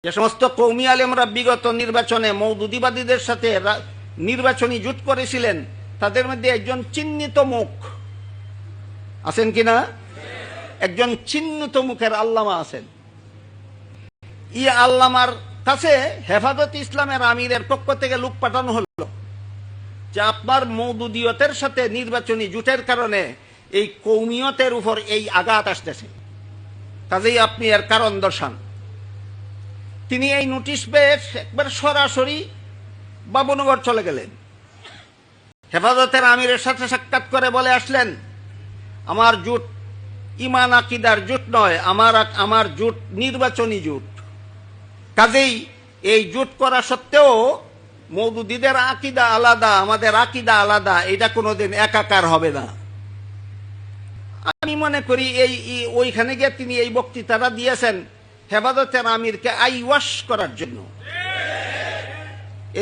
যে সমস্ত কওমি আলেমরা বিগত নির্বাচনে মওদুদিবাদীদের সাথে নির্বাচনী জোট করেছিলেন, তাদের মধ্যে একজন চিহ্নিত মুখ আছেন কিনা? একজন চিহ্নিত মুখের আল্লামা আছেন। ই আল্লামার কাছে হেফাজত ইসলামের আমিরের পক্ষ থেকে লোক পাঠানো হলো যে আপনার মওদুদিয়তের সাথে নির্বাচনী জোটের কারণে এই কওমিয়তের উপর এই আঘাত আসতেছে, কাজেই আপনি এর কারণ দর্শান। তিনি এই নোটিশ পেয়ে একবার সরাসরি বাবুনগর চলে গেলেন। হেফাজতের আমিরের সাথে সাক্ষাৎ করে বলে আসলেন, আমার জোট ইমান আকিদার জোট নয়, আমার জোট নির্বাচনী জোট। কাজেই এই জোট করা সত্ত্বেও মওদুদিদের আকিদা আলাদা, আমাদের আকিদা আলাদা, এটা কোনোদিন একাকার হবে না। আমি মনে করি ওইখানে গিয়ে তিনি এই বক্তৃতাটা দিয়েছেন হেফাজতের আমিরকে আইওয়াশ করার জন্য।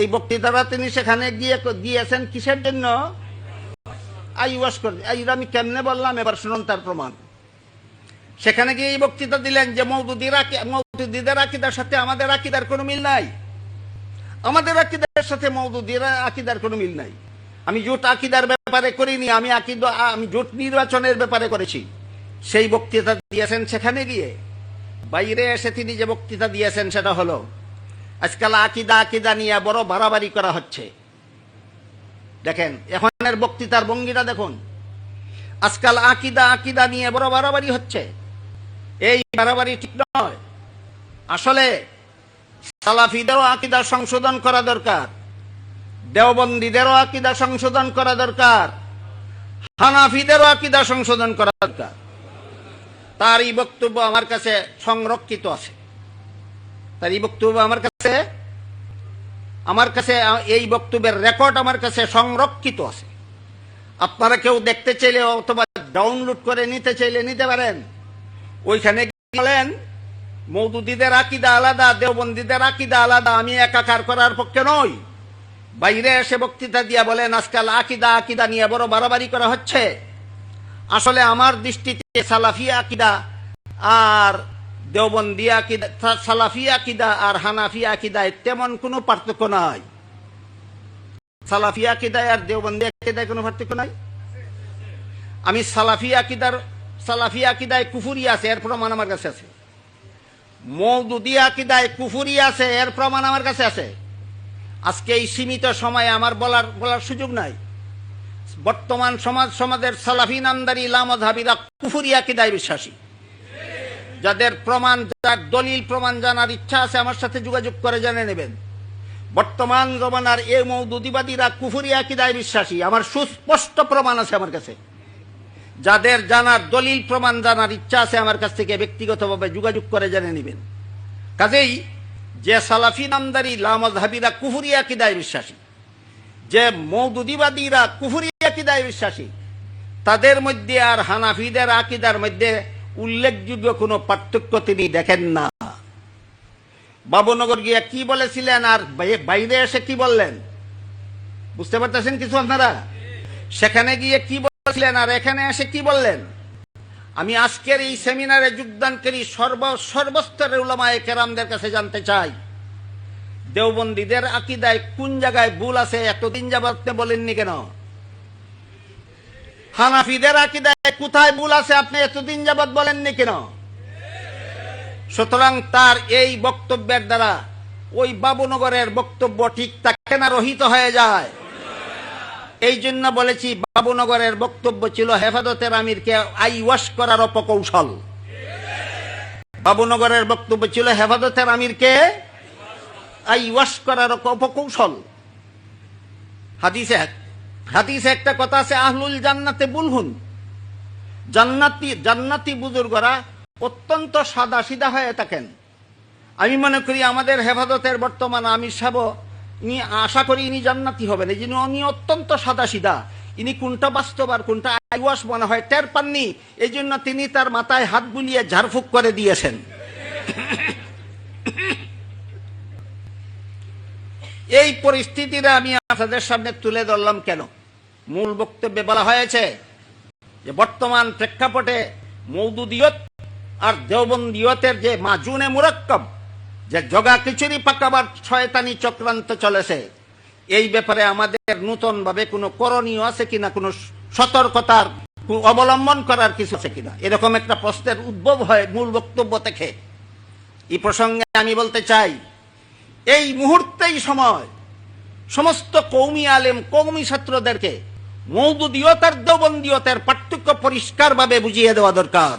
এই বক্তৃতাটা তিনি সেখানে গিয়ে দিয়েছেন কিসের জন্য? আইওয়াশ করে। আমি কেমনে বললাম, এবার শুনুন তার প্রমাণ। সেখানে গিয়ে এই বক্তৃতা দিলেন যে মওদুদিদের আকিদার সাথে আমাদের আকিদার কোনো মিল নাই, আমাদের আকিদার সাথে মওদুদির আকিদার কোনো মিল নাই। আমি জোট আকিদার ব্যাপারে করিনি, আমি জোট নির্বাচনের ব্যাপারে করেছি। সেই বক্তৃতা দিয়েছেন। সেখানে গিয়ে বাইরে এসে তিনি যে বক্তৃতা দিয়েছেন সেটা হলো, আজকাল আকিদা নিয়ে বড় বাড়াবাড়ি করা হচ্ছে। দেখেন এখনের বক্তৃতার ভঙ্গিটা দেখুন। আজকাল আকিদা নিয়ে বড় বাড়াবাড়ি হচ্ছে। এই বাড়াবাড়ি ঠিক নয়। আসলে সালাফিদেরও আকিদা সংশোধন করা দরকার, দেওবন্দীদেরও আকিদা সংশোধন করা দরকার, হানাফিদেরও আকিদা সংশোধন করা দরকার। তার এই বক্তব্য আমার কাছে সংরক্ষিত আছে। তার এই বক্তব্য আমার কাছে এই বক্তব্যের রেকর্ড আমার কাছে সংরক্ষিত আছে। আপনারা কেউ দেখতে চাইলে অথবা ডাউনলোড করে নিতে চাইলে নিতে পারেন। ওইখানে বলেন মওদুদিদের আকিদা আলাদা, দেওবন্দীদের আকিদা আলাদা, আমি একাকার করার পক্ষে নই। বাইরে এসে বক্তৃতা দিয়া বলেন আজকাল আকিদা নিয়ে বড় বাড়াবাড়ি করা হচ্ছে। আসলে আমার দৃষ্টিতে সালাফি আকিদা আর দেওবন্দি আকিদা, সালাফি আকিদা আর হানাফি আকিদায় তেমন কোনো পার্থক্য নাই। সালাফি আকিদায় আর দেওবন্দি আকিদায় কোনো পার্থক্য নাই। আমি সালাফি আকিদায় কুফুরি আছে, এর প্রমাণ আমার কাছে আছে। মওদুদি আকিদায় কুফুরি আছে, এর প্রমাণ আমার কাছে আছে। আজকে এই সীমিত সময়ে আমার বলার সুযোগ নাই। বর্তমান সমাজের সালাফি নামদারি লামাযহাবিরা কুফুরি আকিদায় বিশ্বাসী। যাদের দলিল প্রমাণ জানার ইচ্ছা আছে আমার সাথে যোগাযোগ করে জেনে নেবেন। বর্তমান জমানার এই মওদুদিবাদীরা কুফুরি আকিদায় বিশ্বাসী। আমার সুস্পষ্ট প্রমাণ আছে আমার কাছে। যাদের দলিল প্রমাণ জানার ইচ্ছা আছে আমার কাছ থেকে ব্যক্তিগতভাবে যোগাযোগ করে জেনে নেবেন। কাজেই যে সালাফি নামদারি লামাযহাবিরা কুফুরি আকিদায় বিশ্বাসী, যে মওদুদিবাদীরা কুফুরি আকিদায় বিশ্বাসী, তাদের মধ্যে আর হানাফিদের আকিদার মধ্যে উল্লেখযোগ্য কোনো পার্থক্য তিনি দেখেন না। বাবুনগর গিয়া কি বলেছিলেন আর বাইরে এসে কি বললেন বুঝতে পারতেছেন কিছু আপনারা? সেখানে গিয়ে কি বলেছিলেন আর এখানে এসে কি বললেন? আমি আজকের এই সেমিনারে যোগদানকারী সর্বস্তরের উলামায়ে কেরামদের কাছে জানতে চাই, দেওবন্দীদের আকিদায় কোন জায়গায় ভুল আছে এতদিন যাবত বলেননি কেন? হানাফিদের আকিদায় কোথায় ভুল আছে আপনি এতদিন যাবত বলেননি কেন? সুতরাং তার এই বক্তব্যের দ্বারা ওই বাবুনগরের বক্তব্য ঠিক থাকে না, রহিত হয়ে যায়। এই জন্য বলেছি বাবুনগরের বক্তব্য ছিল হেফাজতের আমিরকে আইওয়াশ করার অপকৌশল। বাবুনগরের বক্তব্য ছিল হেফাজতের আমিরকে আইওয়াশ করার অপকৌশল। হাদিসে একটা কথা আছে, আহলুল জান্নাতে বুলহুন। জান্নাতি বুজুর্গরা অত্যন্ত সাদা সিধা হয়ে থাকেন। আমি মনে করি আমাদের হেফাজতের বর্তমান আমির সাহেব, ইনি আশা করি ইনি জান্নাতি হবেন। এই জন্য উনি অত্যন্ত সাদা সিধা। ইনি কোনটা বাস্তব আর কোনটা আইওয়াশ মনে হয় টের পাননি। এই জন্য তিনি তার মাথায় হাত বুলিয়ে ঝাড়ফুঁক করে দিয়েছেন। এই পরিস্থিতিটা আমি আপনাদের সামনে তুলে ধরলাম কেন? মূল বক্তব্যে বলা হয়েছে যে বর্তমান প্রেক্ষাপটে মওদুদিয়ত আর দেওবন্দিয়তের যে মাজুনে মুরাক্কাব, যে জগা খিচুড়ি পাকাবার শয়তানি চক্রান্ত চলেছে, এই ব্যাপারে আমাদের নতুন ভাবে কোনো করণীয় আছে কিনা, কোনো সতর্কতার অবলম্বন করার কিছু আছে কিনা, এরকম একটা প্রশ্নের উদ্ভব হয় মূল বক্তব্য থেকে। এই প্রসঙ্গে আমি বলতে চাই, এই মুহূর্তেই সময় সমস্ত কৌমি আলেম, কৌমি ছাত্রদেরকে মওদুদিয়ত আর দেওবন্দিয়তের পার্থক্য পরিষ্কারভাবে বুঝিয়ে দেওয়া দরকার।